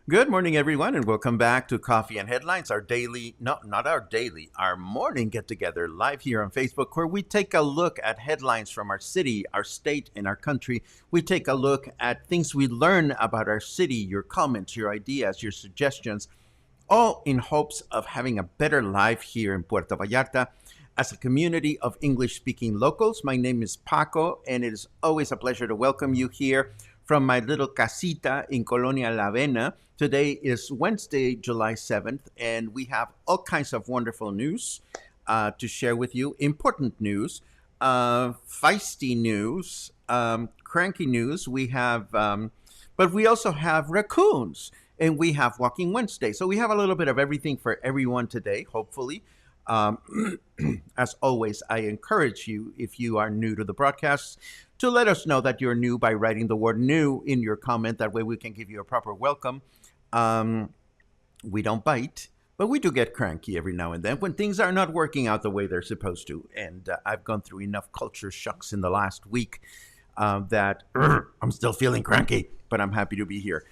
Good morning, everyone, and welcome back to Coffee and Headlines, our morning get-together live here on Facebook, where we take a look at headlines from our city, our state, and our country. We take a look at things we learn about our city, your comments, your ideas, your suggestions, all in hopes of having a better life here in Puerto Vallarta. As a community of English-speaking locals, my name is Paco, and it is always a pleasure to welcome you here from my little casita in Colonia La Avena. Today is Wednesday, July 7th, and we have all kinds of wonderful news to share with you. Important news, feisty news, cranky news. We have, but we also have raccoons, and we have Walking Wednesday. So we have a little bit of everything for everyone today, hopefully. As always, I encourage you, if you are new to the broadcast, to let us know that you're new by writing the word new in your comment. That way we can give you a proper welcome. We don't bite, but we do get cranky every now and then when things are not working out the way they're supposed to. And I've gone through enough culture shocks in the last week that I'm still feeling cranky, but I'm happy to be here.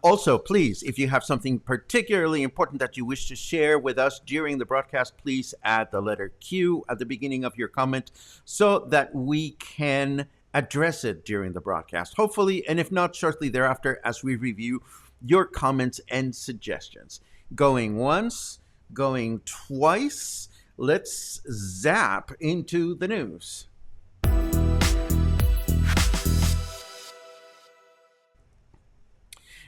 Also, please, if you have something particularly important that you wish to share with us during the broadcast, please add the letter Q at the beginning of your comment so that we can address it during the broadcast, hopefully, and if not, shortly thereafter as we review your comments and suggestions. Going once, going twice, let's zap into the news.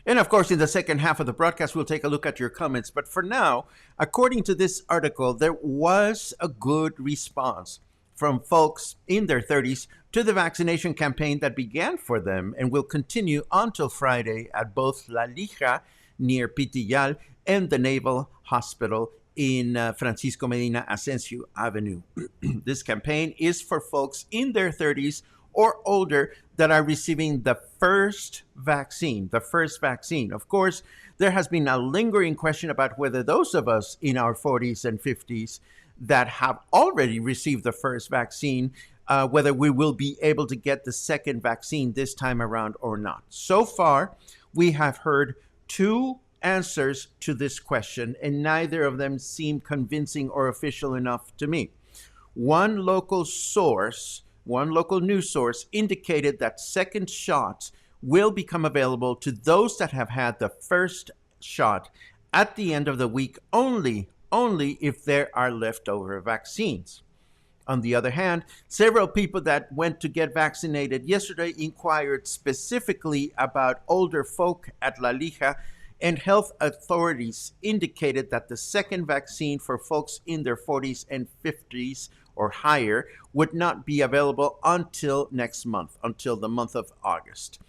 And of course, in the second half of the broadcast, we'll take a look at your comments. But for now, according to this article, there was a good response from folks in their 30s to the vaccination campaign that began for them and will continue until Friday at both La Lija near Pitillal and the Naval Hospital in Francisco Medina Ascencio Avenue. This campaign is for folks in their 30s or older that are receiving the first vaccine. Of course, there has been a lingering question about whether those of us in our 40s and 50s that have already received the first vaccine, whether we will be able to get the second vaccine this time around or not. So far, we have heard two answers to this question, and neither of them seem convincing or official enough to me. One local news source indicated that second shots will become available to those that have had the first shot at the end of the week only if there are leftover vaccines. On the other hand, several people that went to get vaccinated yesterday inquired specifically about older folk at La Lija, and health authorities indicated that the second vaccine for folks in their 40s and 50s or higher would not be available until next month, until the month of August.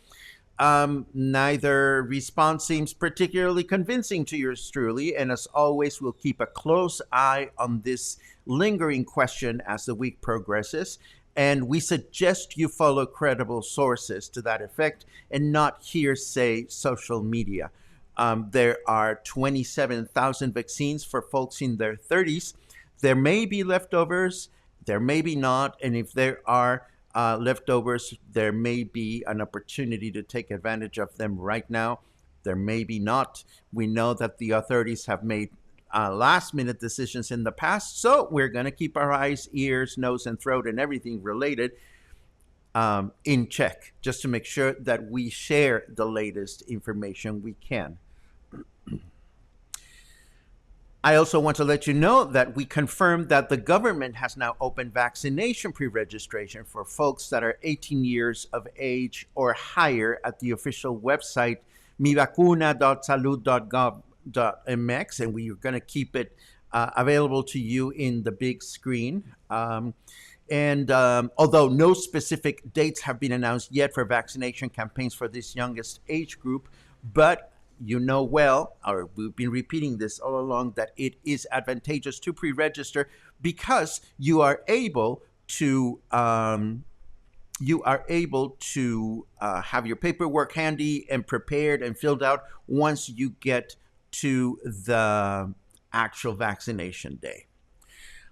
Neither response seems particularly convincing to yours truly, and as always, we'll keep a close eye on this lingering question as the week progresses. And we suggest you follow credible sources to that effect and not hearsay social media. There are 27,000 vaccines for folks in their 30s. There may be leftovers, there may be not. And if there are leftovers, there may be an opportunity to take advantage of them right now. There may be not. We know that the authorities have made last minute decisions in the past. So we're going to keep our eyes, ears, nose, and throat and everything related in check, just to make sure that we share the latest information we can. I also want to let you know that we confirmed that the government has now opened vaccination pre-registration for folks that are 18 years of age or higher at the official website mivacuna.salud.gov.mx, and we are going to keep it available to you in the big screen. Although no specific dates have been announced yet for vaccination campaigns for this youngest age group, but you know well, or we've been repeating this all along, that it is advantageous to pre-register because you are able to have your paperwork handy and prepared and filled out once you get to the actual vaccination day.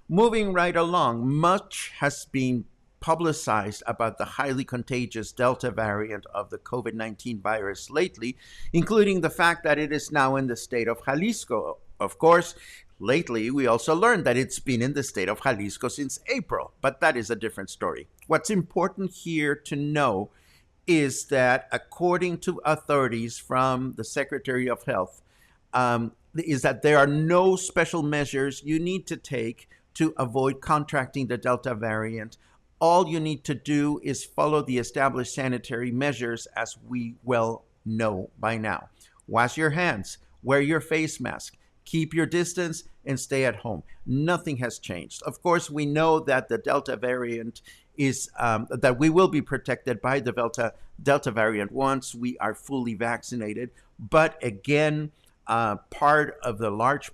Moving right along, much has been publicized about the highly contagious Delta variant of the COVID-19 virus lately, including the fact that it is now in the state of Jalisco. Of course, lately we also learned that it's been in the state of Jalisco since April, but that is a different story. What's important here to know is that according to authorities from the Secretary of Health, is that there are no special measures you need to take to avoid contracting the Delta variant. All you need to do is follow the established sanitary measures as we well know by now. Wash your hands, wear your face mask, keep your distance, and stay at home. Nothing has changed. Of course, we know that the Delta variant is, that we will be protected by the Delta variant once we are fully vaccinated. But again, part of the large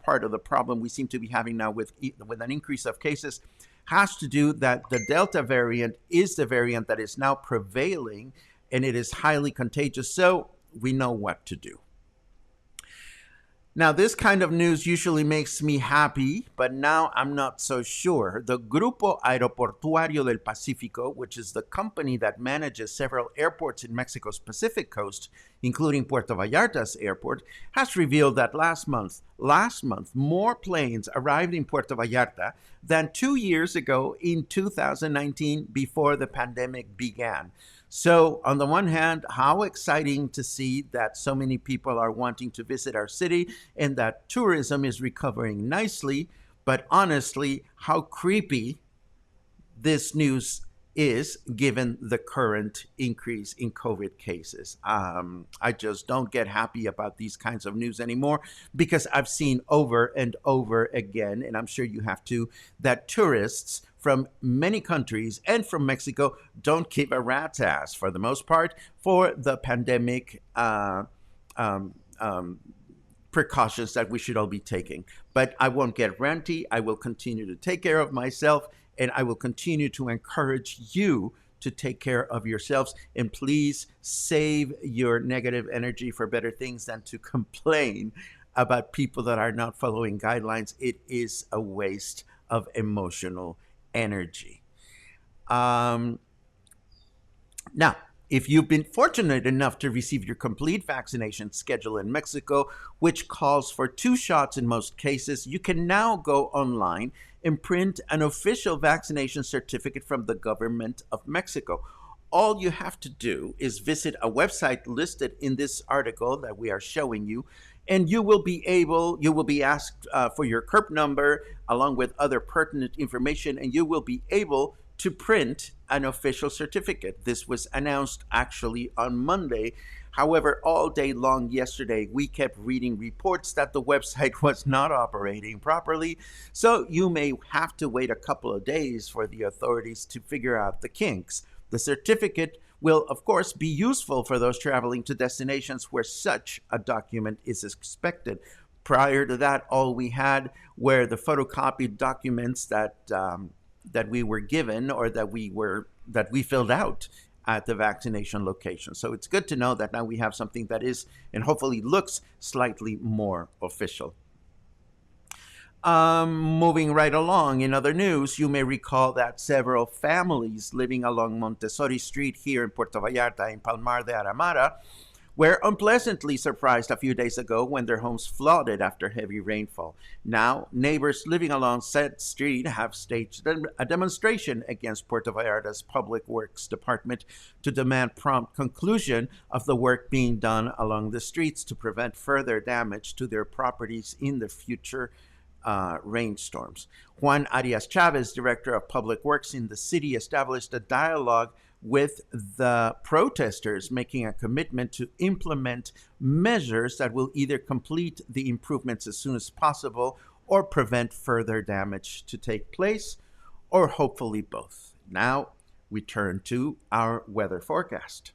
part of the problem we seem to be having now with an increase of cases has to do that the Delta variant is the variant that is now prevailing, and it is highly contagious, so we know what to do. Now, this kind of news usually makes me happy, but now I'm not so sure. The Grupo Aeroportuario del Pacífico, which is the company that manages several airports in Mexico's Pacific coast, including Puerto Vallarta's airport, has revealed that last month, more planes arrived in Puerto Vallarta than 2 years ago in 2019 before the pandemic began. So on the one hand, how exciting to see that so many people are wanting to visit our city and that tourism is recovering nicely. But honestly, how creepy this news is given the current increase in COVID cases. I just don't get happy about these kinds of news anymore because I've seen over and over again, and I'm sure you have too, that tourists from many countries and from Mexico don't give a rat's ass, for the most part, for the pandemic precautions that we should all be taking. But I won't get ranty. I will continue to take care of myself, and I will continue to encourage you to take care of yourselves. And please save your negative energy for better things than to complain about people that are not following guidelines. It is a waste of emotional energy. Now, if you've been fortunate enough to receive your complete vaccination schedule in Mexico, which calls for 2 shots in most cases, you can now go online and print an official vaccination certificate from the government of Mexico. All you have to do is visit a website listed in this article that we are showing you, and you will be asked for your CURP number along with other pertinent information, and you will be able to print an official certificate. This was announced actually on Monday. However, all day long yesterday, we kept reading reports that the website was not operating properly. So you may have to wait a couple of days for the authorities to figure out the kinks. The certificate will, of course, be useful for those traveling to destinations where such a document is expected. Prior to that, all we had were the photocopied documents that that we were given or that we filled out at the vaccination location. So it's good to know that now we have something that is and hopefully looks slightly more official. Moving right along, in other news, you may recall that several families living along Montessori Street here in Puerto Vallarta in Palmar de Aramara were unpleasantly surprised a few days ago when their homes flooded after heavy rainfall. Now, neighbors living along said street have staged a demonstration against Puerto Vallarta's Public Works Department to demand prompt conclusion of the work being done along the streets to prevent further damage to their properties in the future rainstorms. Juan Arias Chavez, director of Public Works in the city, established a dialogue with the protesters, making a commitment to implement measures that will either complete the improvements as soon as possible or prevent further damage to take place, or hopefully both. Now we turn to our weather forecast.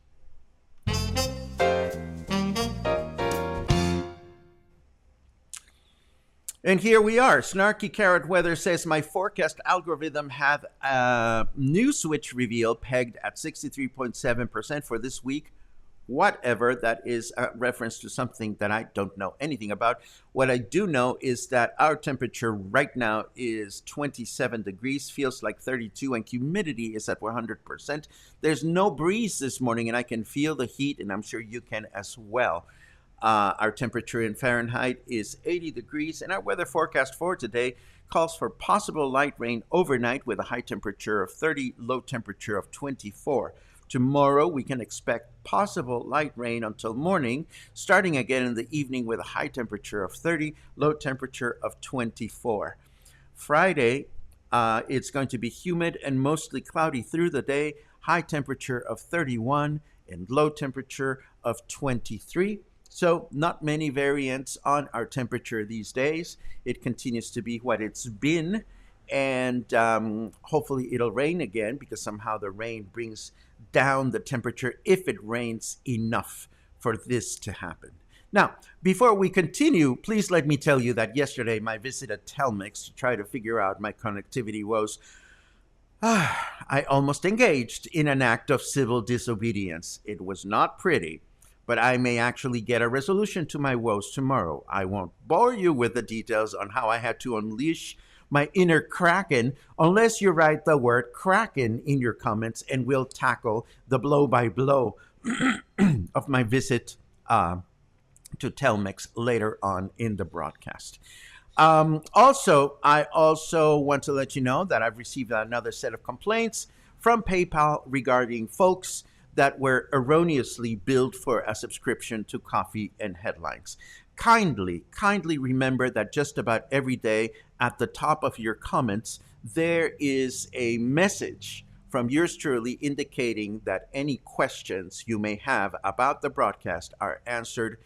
And here we are. Snarky Carrot Weather says my forecast algorithm had a new switch reveal pegged at 63.7% for this week. Whatever, that is a reference to something that I don't know anything about. What I do know is that our temperature right now is 27 degrees, feels like 32, and humidity is at 100%. There's no breeze this morning, and I can feel the heat, and I'm sure you can as well. Our temperature in Fahrenheit is 80 degrees, and our weather forecast for today calls for possible light rain overnight with a high temperature of 30, low temperature of 24. Tomorrow, we can expect possible light rain until morning, starting again in the evening with a high temperature of 30, low temperature of 24. Friday, it's going to be humid and mostly cloudy through the day, high temperature of 31 and low temperature of 23. So not many variants on our temperature these days. It continues to be what it's been, and hopefully it'll rain again because somehow the rain brings down the temperature if it rains enough for this to happen. Now, before we continue, please let me tell you that yesterday my visit at Telmex to try to figure out my connectivity woes, I almost engaged in an act of civil disobedience. It was not pretty, but I may actually get a resolution to my woes tomorrow. I won't bore you with the details on how I had to unleash my inner Kraken unless you write the word Kraken in your comments, and we'll tackle the blow-by-blow of my visit to Telmex later on in the broadcast. I also want to let you know that I've received another set of complaints from PayPal regarding folks that were erroneously billed for a subscription to Coffee and Headlines. Kindly remember that just about every day at the top of your comments, there is a message from yours truly indicating that any questions you may have about the broadcast are answered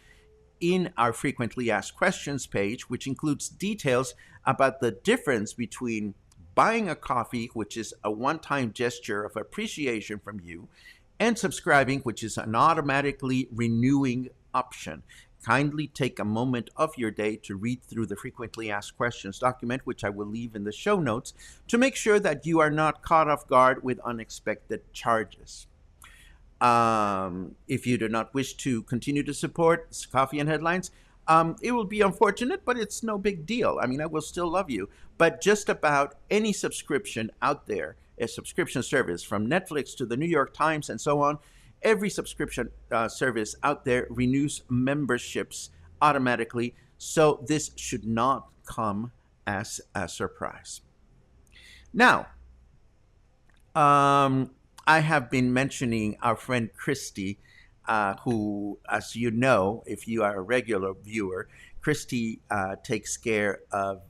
in our frequently asked questions page, which includes details about the difference between buying a coffee, which is a one-time gesture of appreciation from you, and subscribing, which is an automatically renewing option. Kindly take a moment of your day to read through the frequently asked questions document, which I will leave in the show notes, to make sure that you are not caught off guard with unexpected charges. If you do not wish to continue to support Coffee and Headlines, it will be unfortunate, but it's no big deal. I mean, I will still love you. But just about any subscription out there, a subscription service from Netflix to the New York Times and so on, every subscription service out there renews memberships automatically. So this should not come as a surprise. Now, I have been mentioning our friend Christy, who, as you know, if you are a regular viewer, Christy takes care of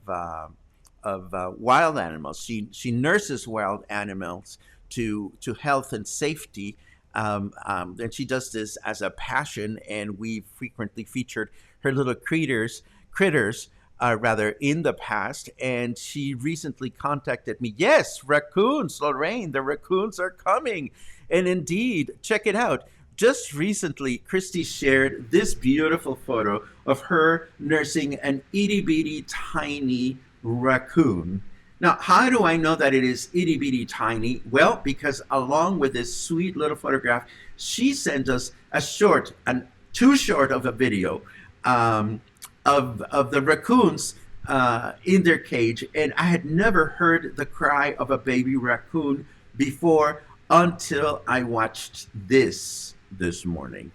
wild animals. She nurses wild animals to health and safety, and she does this as a passion. And we've frequently featured her little critters, in the past. And she recently contacted me. Yes, raccoons, Lorraine, the raccoons are coming. And indeed, check it out. Just recently, Christy shared this beautiful photo of her nursing an itty bitty tiny raccoon. Now, how do I know that it is itty bitty tiny? Well, because along with this sweet little photograph, she sent us a short, and too short of a video um, of the raccoons in their cage, and I had never heard the cry of a baby raccoon before until I watched this morning.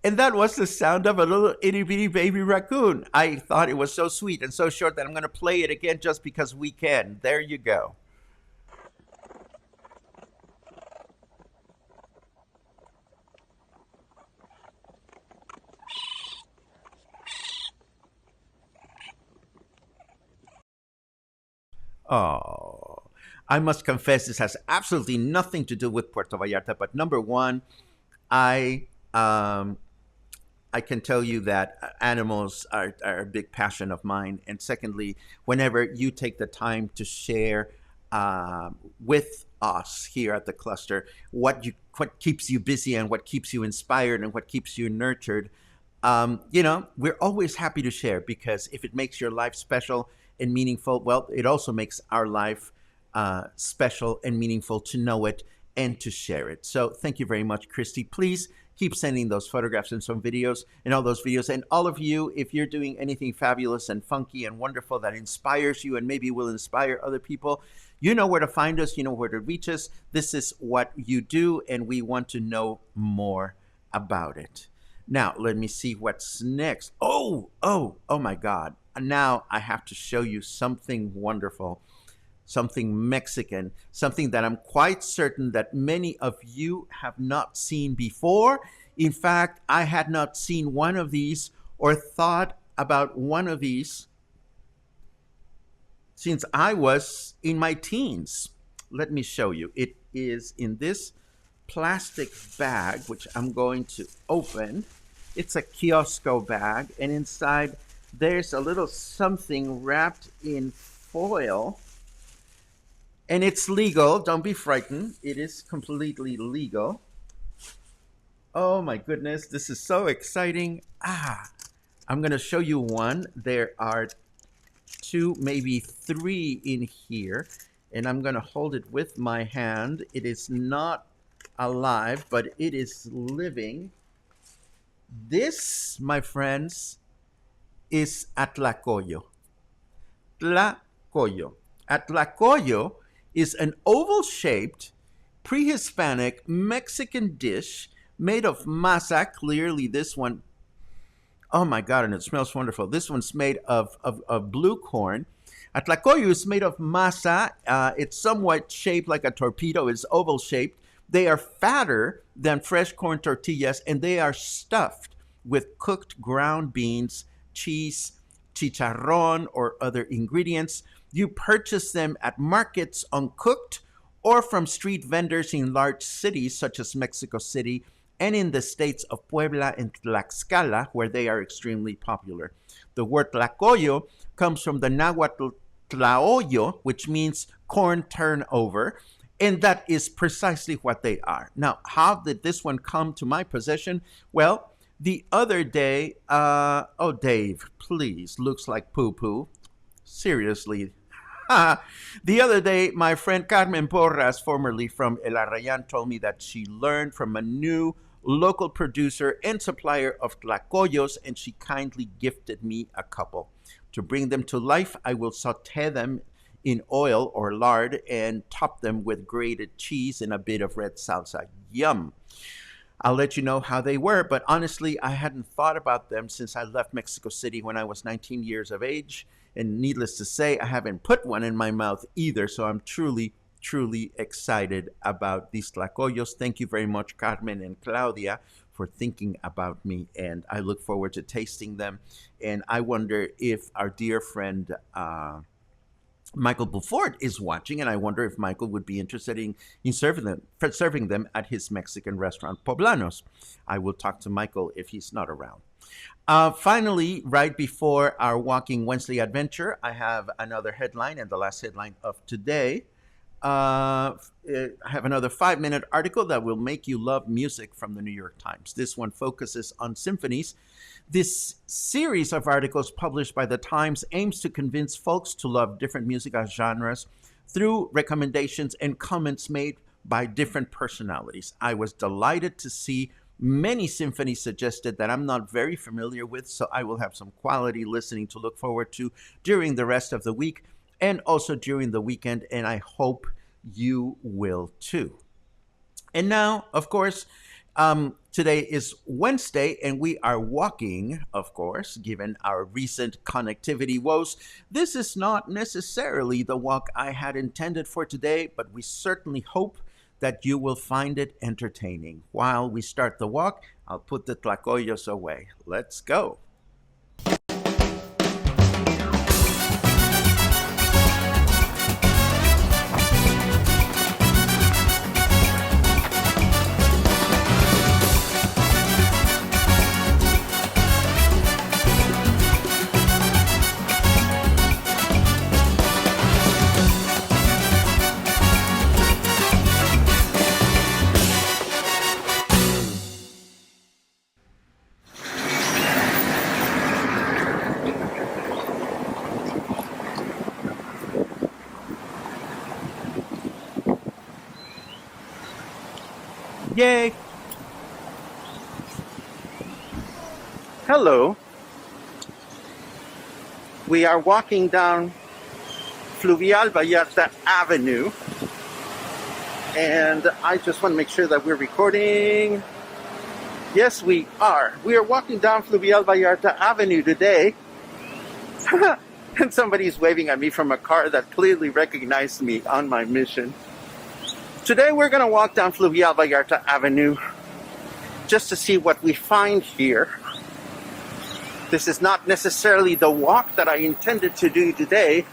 And that was the sound of a little itty bitty baby raccoon. I thought it was so sweet and so short that I'm going to play it again just because we can. There you go. Oh, I must confess this has absolutely nothing to do with Puerto Vallarta. But number one, I um, I can tell you that animals are a big passion of mine. And secondly, whenever you take the time to share with us here at the cluster what keeps you busy and what keeps you inspired and what keeps you nurtured, we're always happy to share because if it makes your life special and meaningful, well, it also makes our life special and meaningful to know it and to share it. So thank you very much, Christy. Please keep sending those photographs and some videos and all those videos. And all of you, if you're doing anything fabulous and funky and wonderful that inspires you and maybe will inspire other people, you know where to find us, you know where to reach us. This is what you do, and we want to know more about it. Now, let me see what's next. Oh my God. Now I have to show you something wonderful, something Mexican, something that I'm quite certain that many of you have not seen before. In fact, I had not seen one of these or thought about one of these since I was in my teens. Let me show you. It is in this plastic bag, which I'm going to open. It's a kiosco bag, and inside there's a little something wrapped in foil. And it's legal. Don't be frightened. It is completely legal. Oh my goodness, this is so exciting. I'm going to show you one. There are two, maybe three in here. And I'm going to hold it with my hand. It is not alive, but it is living. This, my friends, is Atlacoyo. Tlacoyo. Atlacoyo is an oval shaped, pre Hispanic Mexican dish made of masa. Clearly, this one, oh my God, and it smells wonderful. This one's made of blue corn. Atlacoyo is made of masa. It's somewhat shaped like a torpedo, it's oval shaped. They are fatter than fresh corn tortillas, and they are stuffed with cooked ground beans, cheese, chicharron, or other ingredients. You purchase them at markets uncooked or from street vendors in large cities such as Mexico City and in the states of Puebla and Tlaxcala, where they are extremely popular. The word tlacoyo comes from the Nahuatl tlaoyo, which means corn turnover, and that is precisely what they are. Now, how did this one come to my possession? Well, the other day, oh, Dave, please, looks like poo poo. Seriously. The other day, my friend Carmen Porras, formerly from El Arrayan, told me that she learned from a new local producer and supplier of tlacoyos, and she kindly gifted me a couple. To bring them to life, I will saute them in oil or lard and top them with grated cheese and a bit of red salsa. Yum! I'll let you know how they were, but honestly, I hadn't thought about them since I left Mexico City when I was 19 years of age. And needless to say, I haven't put one in my mouth either. So I'm truly, truly excited about these tlacoyos. Thank you very much, Carmen and Claudia, for thinking about me. And I look forward to tasting them. And I wonder if our dear friend, Michael Beaufort is watching, and I wonder if Michael would be interested in serving them at his Mexican restaurant, Poblanos. I will talk to Michael if he's not around. Finally, right before our Walking Wednesday adventure, I have another headline, and the last headline of today. I have another 5-minute article that will make you love music from the New York Times. This one focuses on symphonies. This series of articles published by the Times aims to convince folks to love different musical genres through recommendations and comments made by different personalities. I was delighted to see many symphonies suggested that I'm not very familiar with, so I will have some quality listening to look forward to during the rest of the week and also during the weekend, and I hope you will too. And now, of course, today is Wednesday, and we are walking, of course, given our recent connectivity woes. This is not necessarily the walk I had intended for today, but we certainly hope that you will find it entertaining. While we start the walk, I'll put the tlacoyos away. Let's go. Yay! Hello. We are walking down Fluvial Vallarta Avenue, and I just want to make sure that we're recording. Yes, we are. We are walking down Fluvial Vallarta Avenue today, and somebody's waving at me from a car that clearly recognized me on my mission. Today we're going to walk down Fluvial Vallarta Avenue just to see what we find here. This is not necessarily the walk that I intended to do today,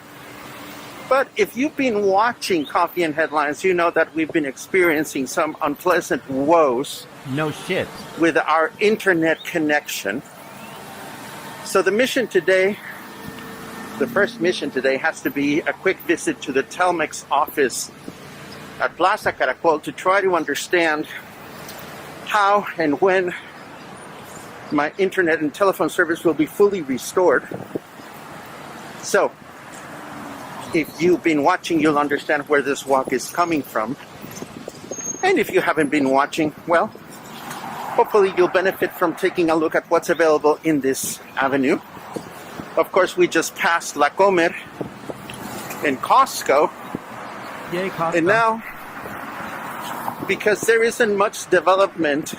but if you've been watching Coffee and Headlines, you know that we've been experiencing some unpleasant woes. No shit. With our internet connection. So the mission today, the first mission today, has to be a quick visit to the Telmex office at Plaza Caracol to try to understand how and when my internet and telephone service will be fully restored. So, if you've been watching, you'll understand where this walk is coming from. And if you haven't been watching, well, hopefully you'll benefit from taking a look at what's available in this avenue. Of course, we just passed La Comer and Costco. Yay, Costco. And now, because there isn't much development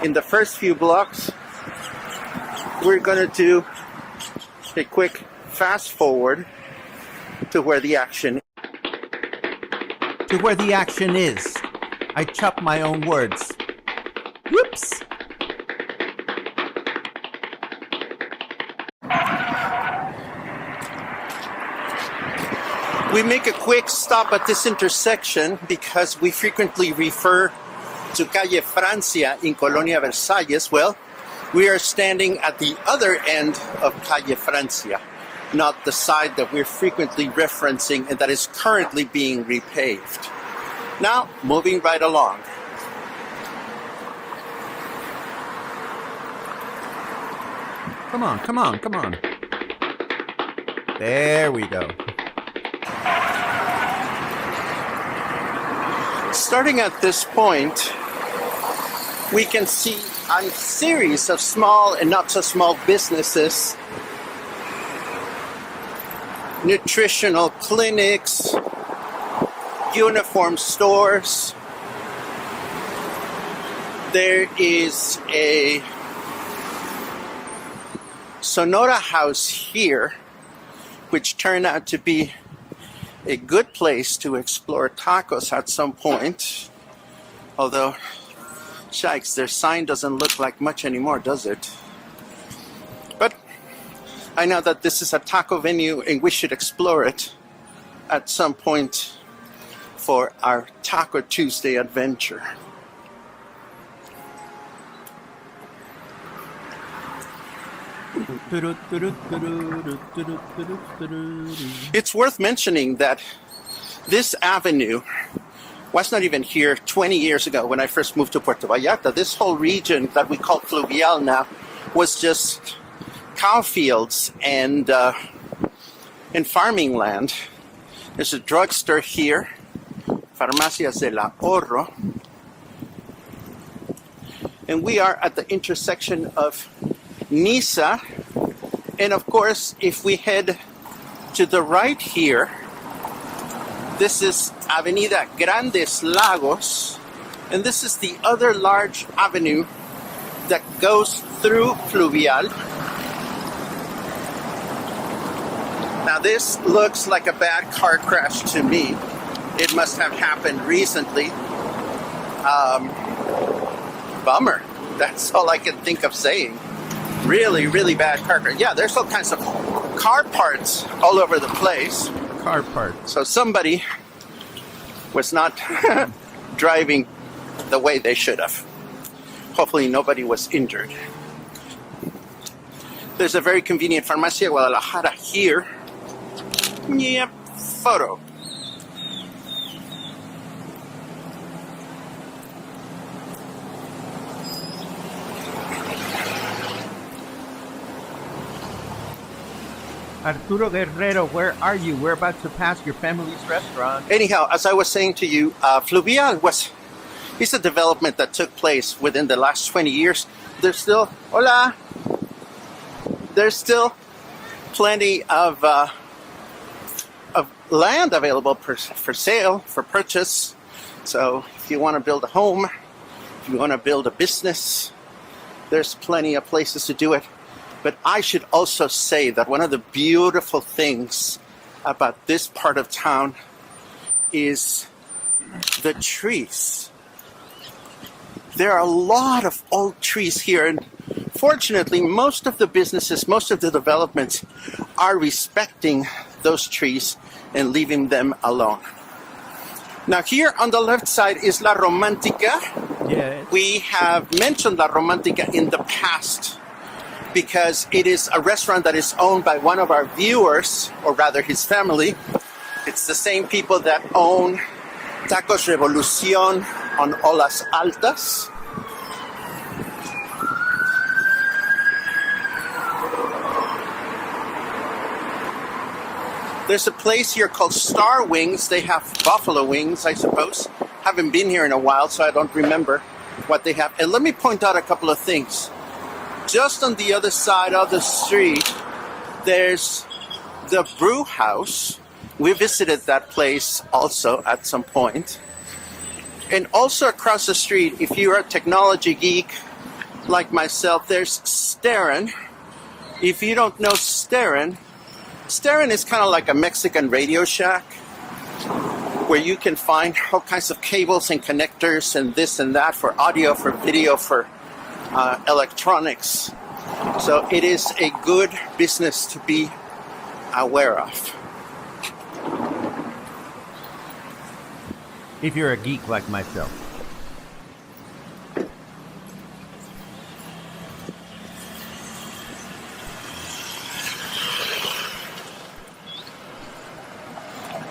in the first few blocks, we're going to do a quick fast forward to where the action is. I chop my own words. Whoops. We make a quick stop at this intersection because we frequently refer to Calle Francia in Colonia Versalles. Well, we are standing at the other end of Calle Francia, not the side that we're frequently referencing and that is currently being repaved. Now, moving right along. Come on, come on, come on. There we go. Starting at this point, we can see a series of small and not so small businesses, nutritional clinics, uniform stores. There is a Sonora house here, which turned out to be a good place to explore tacos at some point. Although, shikes, their sign doesn't look like much anymore, does it? But I know that this is a taco venue and we should explore it at some point for our Taco Tuesday adventure. It's It's worth mentioning that This avenue was not even here 20 years ago when I first moved to Puerto Vallarta. This whole region that we call Fluvial now was just cow fields and farming land. There's a drugstore here, Farmacias del Ahorro. And we are at the intersection of Niza. And of course, if we head to the right here, this is Avenida Grandes Lagos. And this is the other large avenue that goes through Fluvial. Now this looks like a bad car crash to me. It must have happened recently. Bummer. That's all I can think of saying. Really, really bad car crash. Yeah, there's all kinds of car parts all over the place. Car parts. So somebody was not driving the way they should have. Hopefully nobody was injured. There's a very convenient Farmacia Guadalajara here. Yep, photo. Arturo Guerrero, where are you? We're about to pass your family's restaurant. Anyhow, as I was saying to you, Fluvial is a development that took place within the last 20 years. There's still, there's still plenty of land available for sale, for purchase. So if you want to build a home, if you want to build a business, there's plenty of places to do it. But I should also say that one of the beautiful things about this part of town is the trees. There are a lot of old trees here, and fortunately, most of the businesses, most of the developments are respecting those trees and leaving them alone. Now here on the left side is La Romantica. Yes. We have mentioned La Romantica in the past because it is a restaurant that is owned by one of our viewers, or rather his family. It's the same people that own Tacos Revolucion on Olas Altas. There's a place here called Star Wings. They have buffalo wings, I suppose. Haven't been here in a while, so I don't remember what they have. And let me point out a couple of things. Just on the other side of the street, there's the brew house. We visited that place also at some point. And also across the street, if you're a technology geek like myself, there's Steren. If you don't know Steren is kind of like a Mexican Radio Shack where you can find all kinds of cables and connectors and this and that for audio, for video, for electronics. So it is a good business to be aware of. If you're a geek like myself.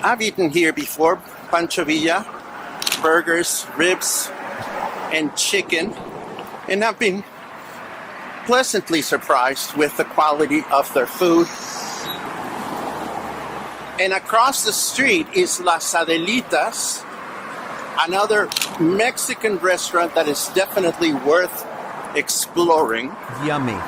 I've eaten here before, Pancho Villa, burgers, ribs, and chicken, and I've been pleasantly surprised with the quality of their food. And across the street is Las Adelitas, another Mexican restaurant that is definitely worth exploring. Yummy.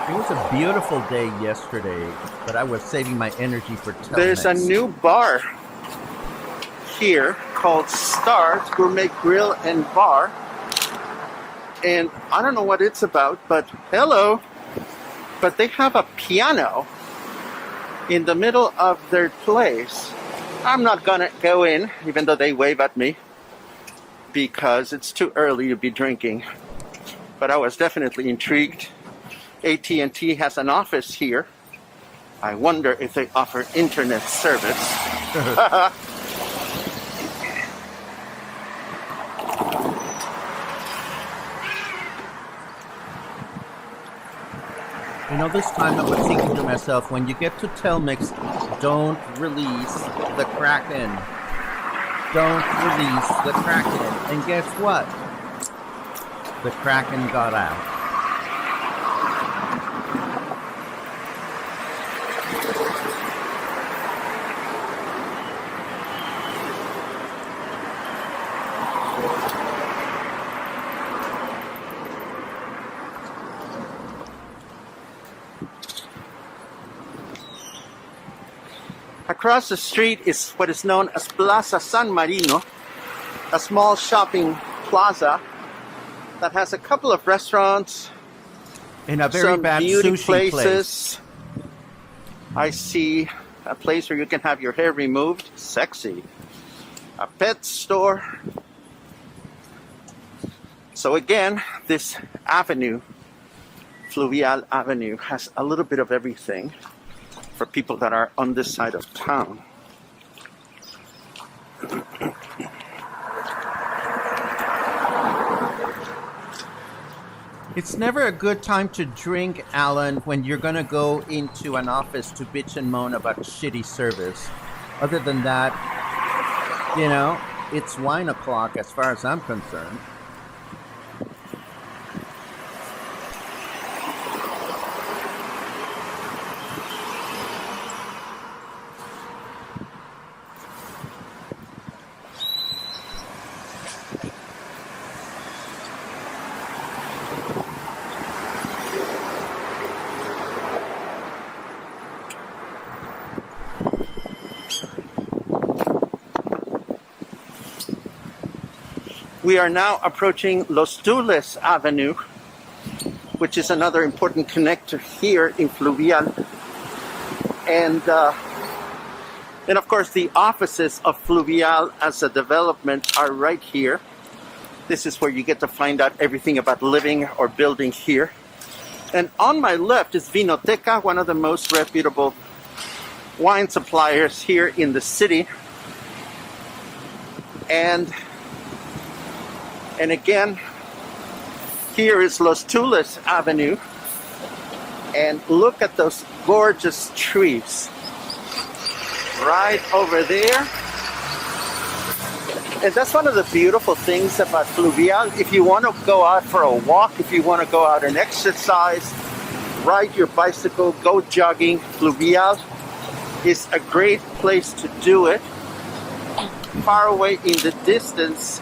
It was a beautiful day yesterday, but I was saving my energy for Telmex. There's a new bar here called Start Gourmet Grill and Bar. And I don't know what it's about, but hello. But they have a piano in the middle of their place. I'm not gonna go in, even though they wave at me, because it's too early to be drinking. But I was definitely intrigued. AT&T has an office here. I wonder if they offer internet service. You know, this time I was thinking to myself, when you get to Telmex, don't release the Kraken. Don't release the Kraken. And guess what? The Kraken got out. Across the street is what is known as Plaza San Marino, a small shopping plaza that has a couple of restaurants In a very some bad beauty sushi places. I see a place where you can have your hair removed. Sexy. A pet store. So again, this avenue, Fluvial Avenue, has a little bit of everything for people that are on this side of town. It's never a good time to drink, Alan, when you're going to go into an office to bitch and moan about shitty service. Other than that, you know, it's wine o'clock as far as I'm concerned. We are now approaching Los Tules Avenue, which is another important connector here in Fluvial. And of course, the offices of Fluvial as a development are right here. This is where you get to find out everything about living or building here. And on my left is Vinoteca, one of the most reputable wine suppliers here in the city. And again, here is Los Tules Avenue. And look at those gorgeous trees right over there. And that's one of the beautiful things about Fluvial. If you want to go out for a walk, if you want to go out and exercise, ride your bicycle, go jogging, Fluvial is a great place to do it. Far away in the distance,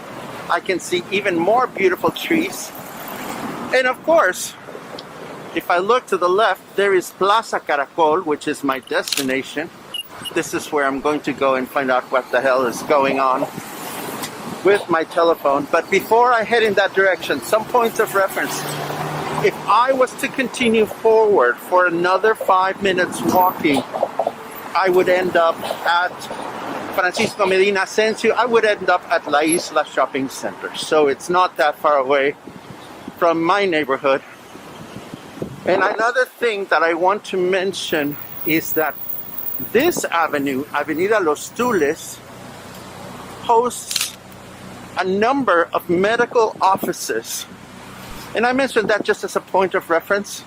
I can see even more beautiful trees. And of course, if I look to the left, there is Plaza Caracol, which is my destination. This is where I'm going to go and find out what the hell is going on with my telephone. But before I head in that direction, some points of reference. If I was to continue forward for another 5 minutes walking, I would end up at Francisco Medina Ascencio. I would end up at La Isla Shopping Center. So it's not that far away from my neighborhood. And another thing that I want to mention is that this avenue, Avenida Los Tules, hosts a number of medical offices. And I mentioned that just as a point of reference.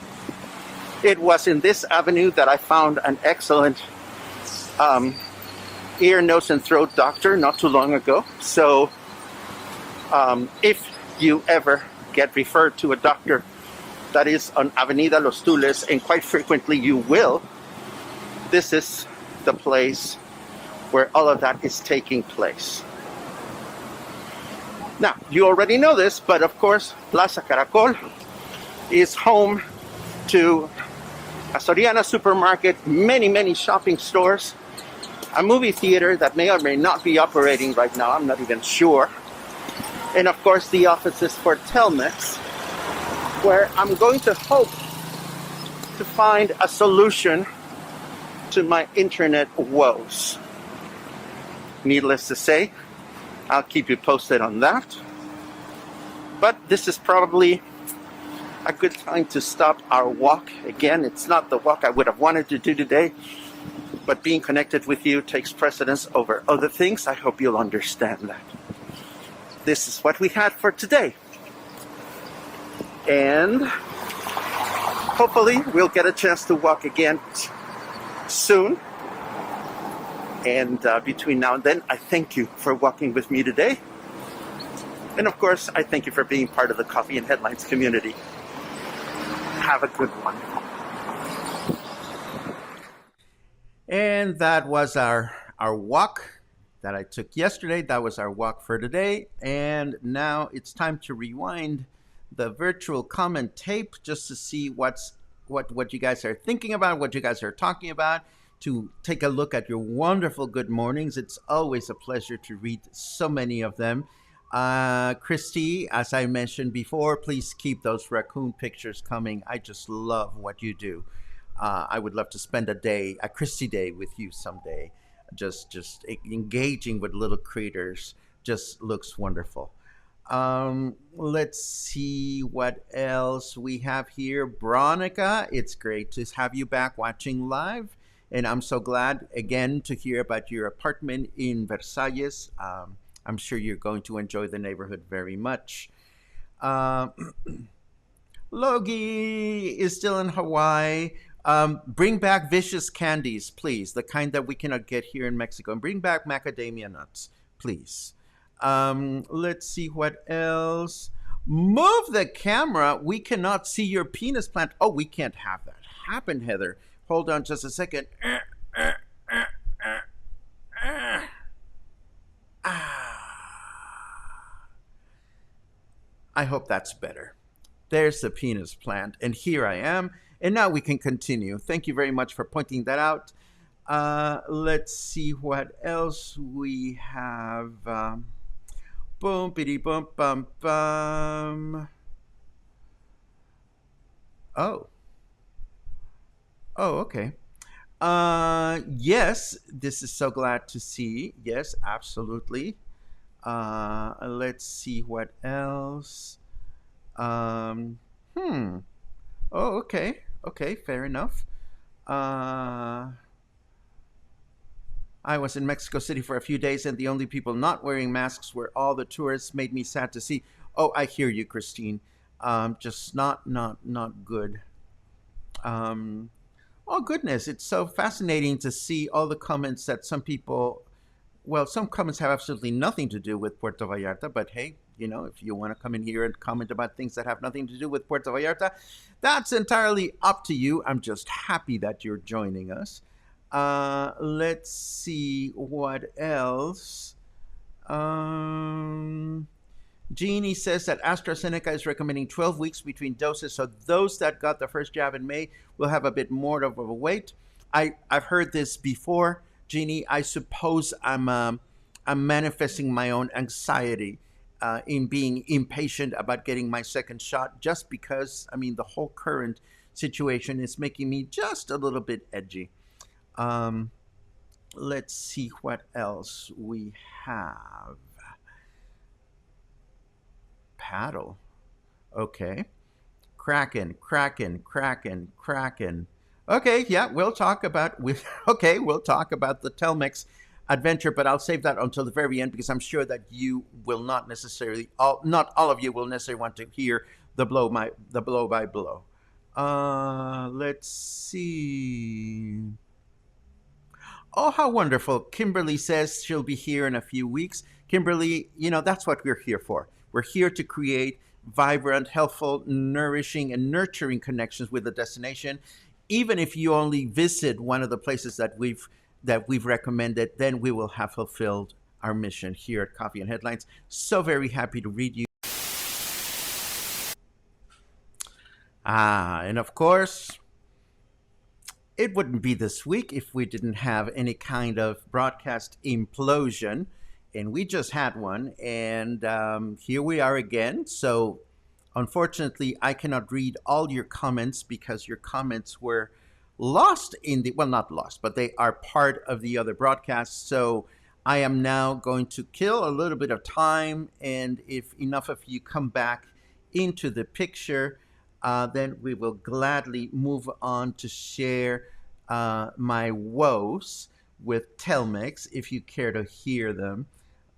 It was in this avenue that I found an excellent ear, nose, and throat doctor not too long ago. So if you ever get referred to a doctor that is on Avenida Los Tules, and quite frequently you will, this is the place where all of that is taking place. Now, you already know this, but of course, Plaza Caracol is home to a Soriana supermarket, many shopping stores, a movie theater that may or may not be operating right now, I'm not even sure, and of course the offices for Telmex, where I'm going to hope to find a solution to my internet woes. Needless to say, I'll keep you posted on that. But this is probably a good time to stop our walk. Again, it's not the walk I would have wanted to do today, but being connected with you takes precedence over other things. I hope you'll understand that. This is what we had for today. And hopefully we'll get a chance to walk again soon. And between now and then, I thank you for walking with me today. And of course, I thank you for being part of the Coffee and Headlines community. Have a good one. And that was our walk that I took yesterday. That was our walk for today. And now it's time to rewind the virtual comment tape just to see what you guys are thinking about, what you guys are talking about, to take a look at your wonderful good mornings. It's always a pleasure to read so many of them. Christy, as I mentioned before, please keep those raccoon pictures coming. I just love what you do. I would love to spend a Christy day with you someday. Just engaging with little creators just looks wonderful. Let's see what else we have here. Veronica, it's great to have you back watching live. And I'm so glad, again, to hear about your apartment in Versalles. I'm sure you're going to enjoy the neighborhood very much. Logie is still in Hawaii. Bring back vicious candies, please. The kind that we cannot get here in Mexico. And bring back macadamia nuts, please. Let's see what else. Move the camera. We cannot see your penis plant. Oh, we can't have that happen, Heather. Hold on just a second. I hope that's better. There's the penis plant, and here I am. And now we can continue. Thank you very much for pointing that out. Let's see what else we have. Boom, biddy, bum, bum, bum. Oh, okay. Yes, this is so glad to see. Yes, absolutely. Let's see what else. Oh, okay. Okay, fair enough. I was in Mexico City for a few days, and the only people not wearing masks were all the tourists. Made me sad to see. Oh, I hear you, Christine. Just not good. Oh goodness, it's so fascinating to see all the comments that some people. Well, some comments have absolutely nothing to do with Puerto Vallarta, but hey, if you want to come in here and comment about things that have nothing to do with Puerto Vallarta, that's entirely up to you. I'm just happy that you're joining us. Let's see what else. Jeannie says that AstraZeneca is recommending 12 weeks between doses, so those that got the first jab in May will have a bit more of a wait. I've heard this before, Jeannie. I suppose I'm manifesting my own anxiety in being impatient about getting my second shot, just because, the whole current situation is making me just a little bit edgy. Let's see what else we have. Paddle. Okay. Kraken. Okay, yeah, we'll talk about the Telmex adventure, but I'll save that until the very end because I'm sure that you will not all of you will necessarily want to hear the blow by blow. Let's see. Oh, how wonderful. Kimberly says she'll be here in a few weeks. Kimberly, that's what we're here for. We're here to create vibrant, healthful, nourishing, and nurturing connections with the destination. Even if you only visit one of the places that we've recommended, then we will have fulfilled our mission here at Coffee and Headlines. So very happy to read you. And of course, it wouldn't be this week if we didn't have any kind of broadcast implosion. And we just had one, and here we are again. So unfortunately, I cannot read all your comments because your comments were lost not lost, but they are part of the other broadcasts. So I am now going to kill a little bit of time, and if enough of you come back into the picture, then we will gladly move on to share my woes with Telmex, if you care to hear them.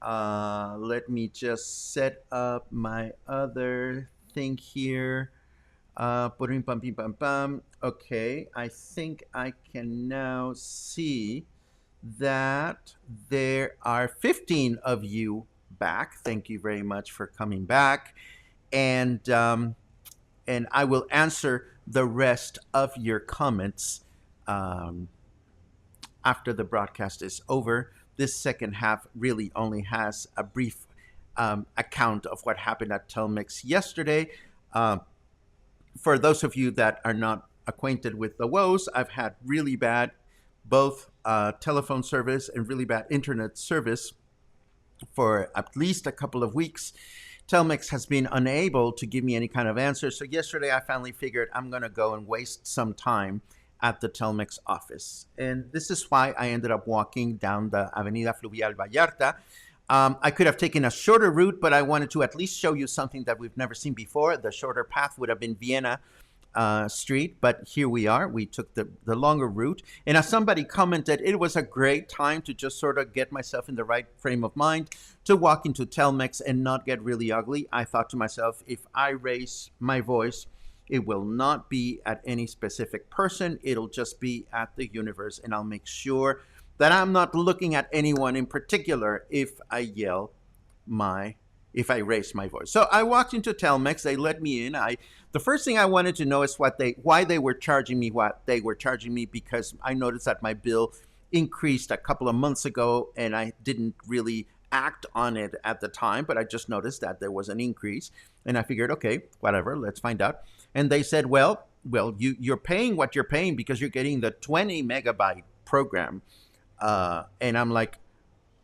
Let me just set up my other thing here. Pum, pum, pum, pum, pum. Okay, I think I can now see that there are 15 of you back. Thank you very much for coming back. And I will answer the rest of your comments um, after the broadcast is over. This second half really only has a brief account of what happened at Telmex yesterday. For those of you that are not acquainted with the woes, I've had really bad both telephone service and really bad internet service for at least a couple of weeks. Telmex has been unable to give me any kind of answer. So yesterday I finally figured I'm going to go and waste some time at the Telmex office. And this is why I ended up walking down the Avenida Fluvial Vallarta. I could have taken a shorter route, but I wanted to at least show you something that we've never seen before. The shorter path would have been Vienna Street, but here we are. We took the longer route. And as somebody commented, it was a great time to just sort of get myself in the right frame of mind to walk into Telmex and not get really ugly. I thought to myself, if I raise my voice, it will not be at any specific person. It'll just be at the universe, and I'll make sure that I'm not looking at anyone in particular if I raise my voice. So I walked into Telmex. They let me in. The first thing I wanted to know is why they were charging me what they were charging me, because I noticed that my bill increased a couple of months ago, and I didn't really act on it at the time, but I just noticed that there was an increase, and I figured, okay, whatever, let's find out. And they said, well, you're paying what you're paying because you're getting the 20 megabyte program. And I'm like,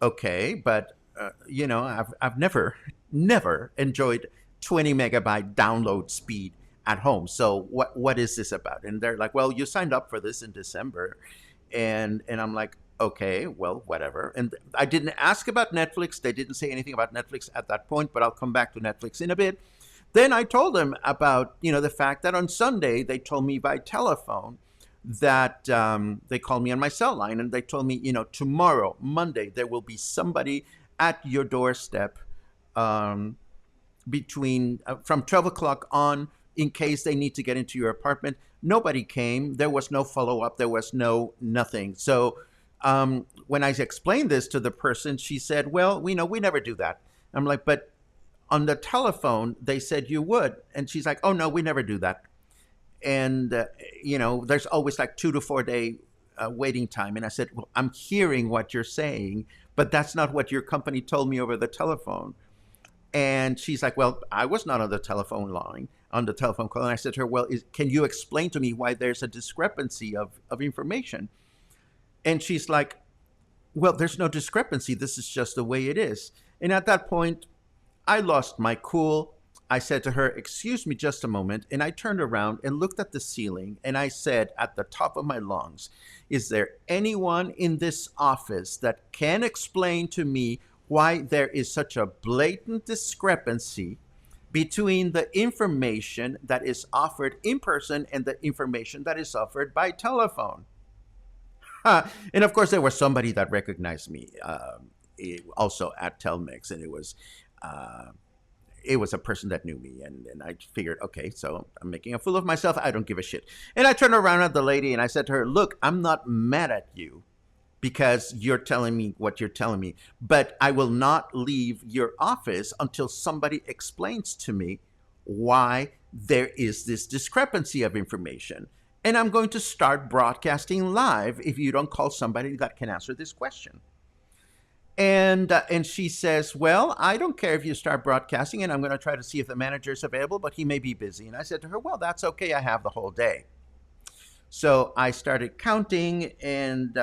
okay, but I've never enjoyed 20 megabyte download speed at home. So what is this about? And they're like, well, you signed up for this in December, and I'm like, okay, well, whatever. And I didn't ask about Netflix. They didn't say anything about Netflix at that point, but I'll come back to Netflix in a bit. Then I told them about the fact that on Sunday they told me by telephone that they called me on my cell line, and they told me, tomorrow, Monday, there will be somebody at your doorstep between from 12 o'clock on in case they need to get into your apartment. Nobody came. There was no follow-up. There was nothing. So when I explained this to the person, she said, well, we never do that. I'm like, but on the telephone, they said you would. And she's like, oh, no, we never do that. And, there's always like 2 to 4 day waiting time. And I said, well, I'm hearing what you're saying, but that's not what your company told me over the telephone. And she's like, well, I was not on the telephone line, on the telephone call. And I said to her, well, can you explain to me why there's a discrepancy of information? And she's like, well, there's no discrepancy. This is just the way it is. And at that point, I lost my cool. I said to her, excuse me just a moment. And I turned around and looked at the ceiling, and I said at the top of my lungs, is there anyone in this office that can explain to me why there is such a blatant discrepancy between the information that is offered in person and the information that is offered by telephone? And of course, there was somebody that recognized me also at Telmex, and it was a person that knew me, and I figured, okay, so I'm making a fool of myself. I don't give a shit. And I turned around at the lady and I said to her, look, I'm not mad at you because you're telling me what you're telling me, but I will not leave your office until somebody explains to me why there is this discrepancy of information. And I'm going to start broadcasting live if you don't call somebody that can answer this question. And she says, well, I don't care if you start broadcasting, and I'm going to try to see if the manager is available, but he may be busy. And I said to her, well, that's okay. I have the whole day. So I started counting, and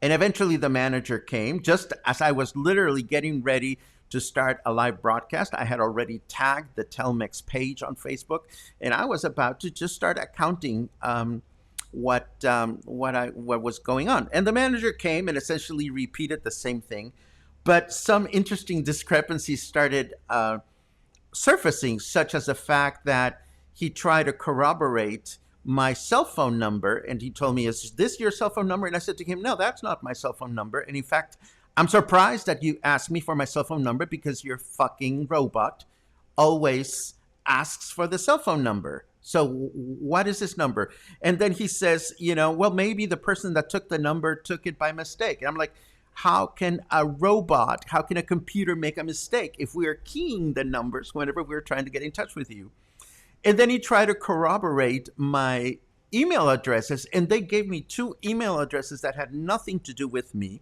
eventually the manager came. Just as I was literally getting ready to start a live broadcast, I had already tagged the Telmex page on Facebook, and I was about to just start accounting what was going on. And the manager came and essentially repeated the same thing, but some interesting discrepancies started surfacing, such as the fact that he tried to corroborate my cell phone number, and he told me, is this your cell phone number? And I said to him, no, that's not my cell phone number. And in fact, I'm surprised that you asked me for my cell phone number, because your fucking robot always asks for the cell phone number. So what is this number? And then he says, well, maybe the person that took the number took it by mistake. And I'm like, how can a computer make a mistake if we are keying the numbers whenever we're trying to get in touch with you? And then he tried to corroborate my email addresses, and they gave me 2 email addresses that had nothing to do with me.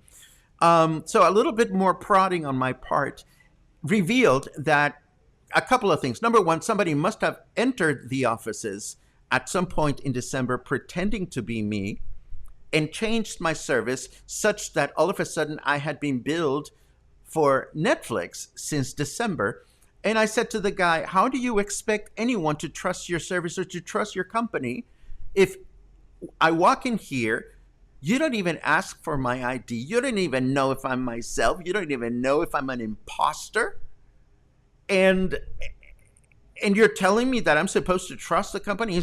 So a little bit more prodding on my part revealed that a couple of things. Number one, somebody must have entered the offices at some point in December pretending to be me and changed my service such that all of a sudden I had been billed for Netflix since December. And I said to the guy, how do you expect anyone to trust your service or to trust your company if I walk in here, you don't even ask for my ID, you don't even know if I'm myself, you don't even know if I'm an imposter, and you're telling me that I'm supposed to trust the company?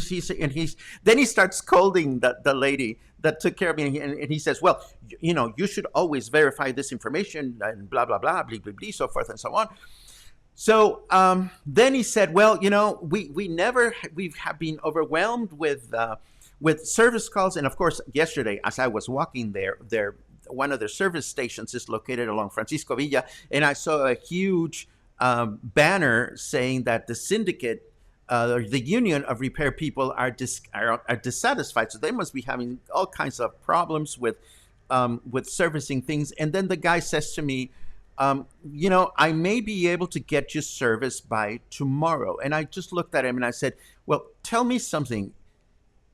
Then he starts scolding the lady that took care of me, and he says, well, you should always verify this information, and blah, blah, blah, blah, blah, blah, so forth and so on. So then he said, well, we have been overwhelmed with service calls. And of course, yesterday, as I was walking there, one of their service stations is located along Francisco Villa, and I saw a huge banner saying that the syndicate, or the union of repair people are dissatisfied. So they must be having all kinds of problems with servicing things. And then the guy says to me, I may be able to get you service by tomorrow. And I just looked at him and I said, well, tell me something.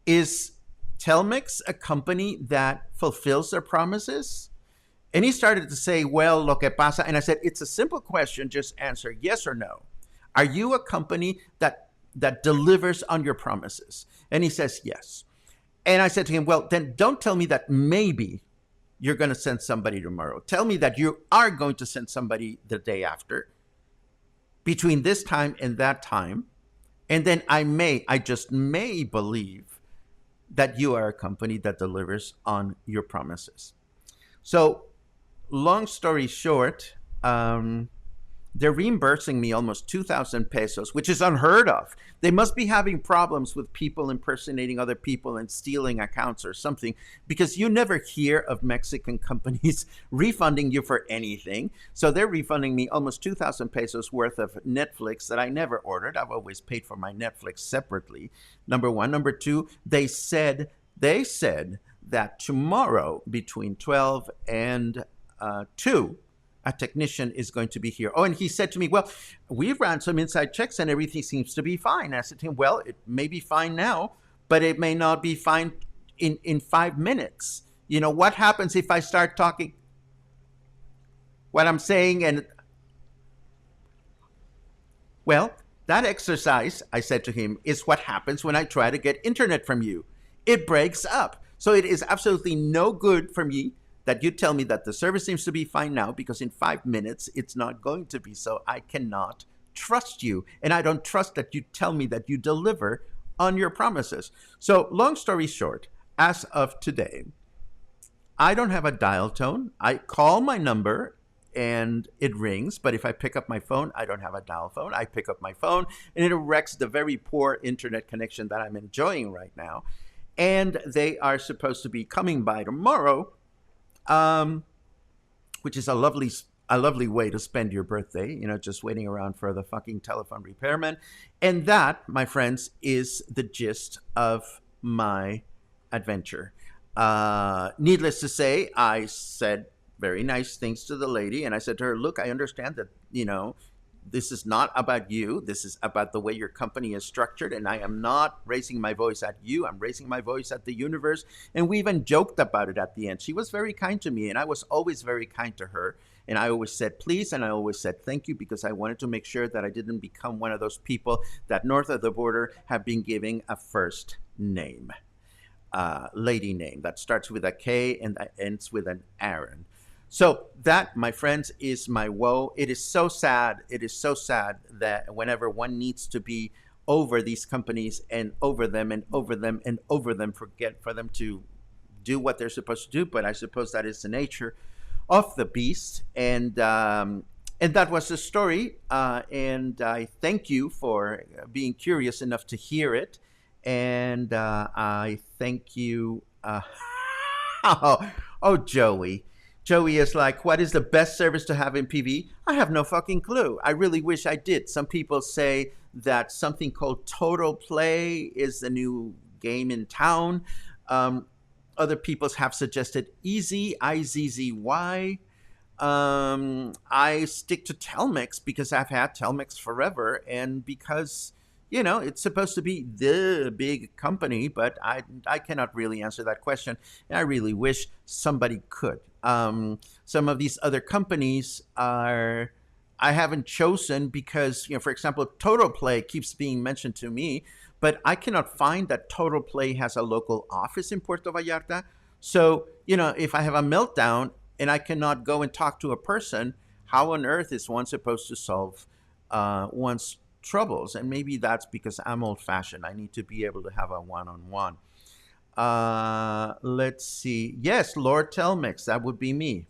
Is Telmex a company that fulfills their promises? And he started to say, well, lo que pasa. And I said, it's a simple question. Just answer yes or no. Are you a company that delivers on your promises? And he says, yes. And I said to him, well, then don't tell me that maybe you're going to send somebody tomorrow. Tell me that you are going to send somebody the day after, between this time and that time. And then I just may believe that you are a company that delivers on your promises. So long story short, they're reimbursing me almost 2,000 pesos, which is unheard of. They must be having problems with people impersonating other people and stealing accounts or something, because you never hear of Mexican companies refunding you for anything. So they're refunding me almost 2,000 pesos worth of Netflix that I never ordered. I've always paid for my Netflix separately. Number one. Number two, they said that tomorrow between 12 and 2, a technician is going to be here. Oh, and he said to me, well, we ran some inside checks and everything seems to be fine. I said to him, well, it may be fine now, but it may not be fine in 5 minutes. What happens if I start talking what I'm saying? And well, that exercise, I said to him, is what happens when I try to get internet from you. It breaks up. So it is absolutely no good for me that you tell me that the service seems to be fine now, because in 5 minutes, it's not going to be. So I cannot trust you. And I don't trust that you tell me that you deliver on your promises. So long story short, as of today, I don't have a dial tone. I call my number and it rings. But if I pick up my phone, I don't have a dial phone. I pick up my phone and it wrecks the very poor internet connection that I'm enjoying right now. And they are supposed to be coming by tomorrow, which is a lovely way to spend your birthday, just waiting around for the fucking telephone repairman. And that, my friends, is the gist of my adventure. Needless to say, I said very nice things to the lady, and I said to her, look, I understand that, this is not about you. This is about the way your company is structured. And I am not raising my voice at you. I'm raising my voice at the universe. And we even joked about it at the end. She was very kind to me, and I was always very kind to her. And I always said please, and I always said thank you, because I wanted to make sure that I didn't become one of those people that north of the border have been giving a first name, lady name that starts with a K and that ends with an Aaron. So that, my friends, is my woe. It is so sad. It is so sad that whenever one needs to be over these companies and over them and over them and over them, for them to do what they're supposed to do. But I suppose that is the nature of the beast. And And that was the story. And I thank you for being curious enough to hear it. And I thank you. Oh, Joey. Joey is like, what is the best service to have in PV? I have no fucking clue. I really wish I did. Some people say that something called Total Play is the new game in town. Other people have suggested Easy, IZZY. I stick to Telmex because I've had Telmex forever, and because it's supposed to be the big company, but I cannot really answer that question. And I really wish somebody could. Some of these other companies I haven't chosen because, for example, Total Play keeps being mentioned to me, but I cannot find that Total Play has a local office in Puerto Vallarta. So, if I have a meltdown and I cannot go and talk to a person, how on earth is one supposed to solve one's troubles? And maybe that's because I'm old-fashioned. I need to be able to have a one-on-one. Let's see. Yes, Lord Telmex, that would be me.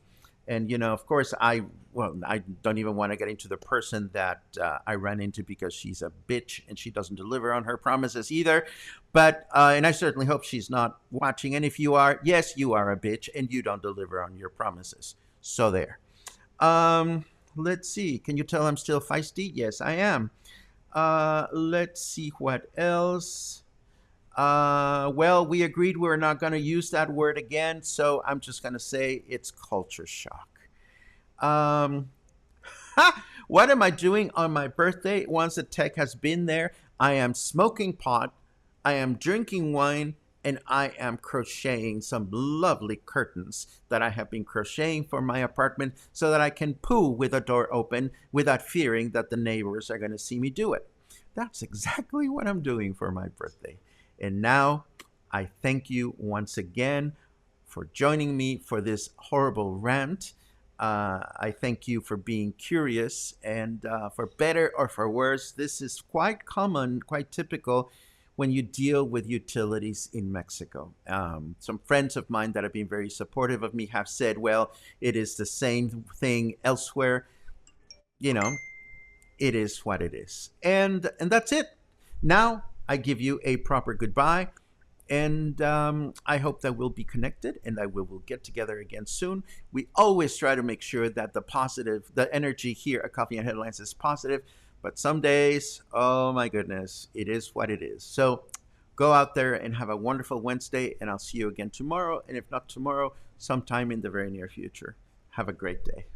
And, of course, I don't even want to get into the person that I ran into because she's a bitch and she doesn't deliver on her promises either. But, and I certainly hope she's not watching. And if you are, yes, you are a bitch and you don't deliver on your promises. So there. Let's see. Can you tell I'm still feisty? Yes, I am. Let's see what else. Well, we agreed we're not going to use that word again, so I'm just going to say it's culture shock. What am I doing on my birthday? Once the tech has been there, I am smoking pot, I am drinking wine, and I am crocheting some lovely curtains that I have been crocheting for my apartment so that I can poo with a door open without fearing that the neighbors are going to see me do it. That's exactly what I'm doing for my birthday. And now I thank you once again for joining me for this horrible rant. I thank you for being curious, and for better or for worse, this is quite common, quite typical when you deal with utilities in Mexico. Some friends of mine that have been very supportive of me have said, well, it is the same thing elsewhere. It is what it is. And that's it. Now I give you a proper goodbye. And I hope that we'll be connected and that we will get together again soon. We always try to make sure that the energy here at Coffee and Headlines is positive. But some days, oh my goodness, it is what it is. So go out there and have a wonderful Wednesday, and I'll see you again tomorrow. And if not tomorrow, sometime in the very near future. Have a great day.